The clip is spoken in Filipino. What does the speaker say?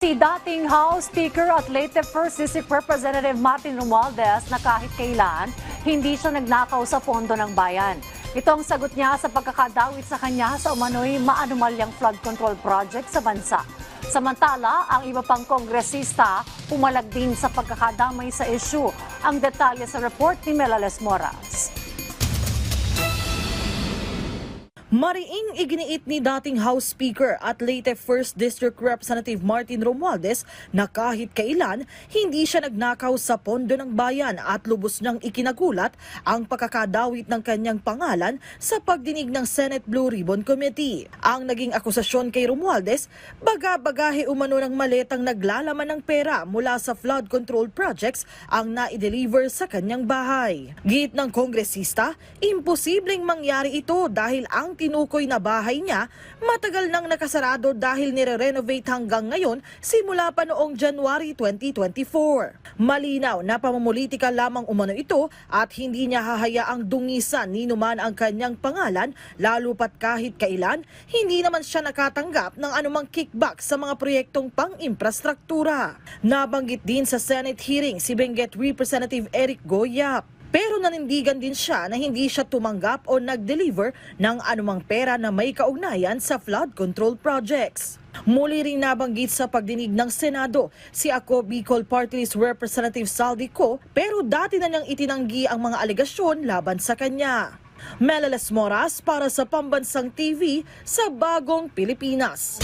Si dating House Speaker at late First District Representative Martin Romualdez na kahit kailan, hindi siya nagnakaw sa pondo ng bayan. Ito ang sagot niya sa pagkakadawit sa kanya sa umano'y maanumalyang flood control project sa bansa. Samantala, ang iba pang kongresista pumalag din sa pagkakadamay sa issue. Ang detalye sa report ni Melales Moras. Mariing iginiit ni dating House Speaker at late First District Representative Martin Romualdez na kahit kailan hindi siya nagnakaw sa pondo ng bayan at lubos niyang ikinagulat ang pagkakadawit ng kanyang pangalan sa pagdinig ng Senate Blue Ribbon Committee. Ang naging akusasyon kay Romualdez, baga-bagahe umano ng maletang naglalaman ng pera mula sa flood control projects ang na-deliver sa kanyang bahay. Giit ng kongresista, imposibleng mangyari ito dahil ang tinukoy na bahay niya matagal nang nakasarado dahil nire-renovate hanggang ngayon simula pa noong January 2024. Malinaw na pamumulitika lamang umano ito at hindi niya hahayaang dungisan ni numan ang kanyang pangalan lalo pat kahit kailan hindi naman siya nakatanggap ng anumang kickback sa mga proyektong pang-infrastruktura. Nabanggit din sa Senate hearing si Benguet Representative Eric Goyap. Pero nanindigan din siya na hindi siya tumanggap o nag-deliver ng anumang pera na may kaugnayan sa flood control projects. Muli ring nabanggit sa pagdinig ng Senado si Ako Bicol Party List Representative Saldi Co pero dati na niyang itinanggi ang mga alegasyon laban sa kanya. Melales Moras para sa Pambansang TV sa Bagong Pilipinas.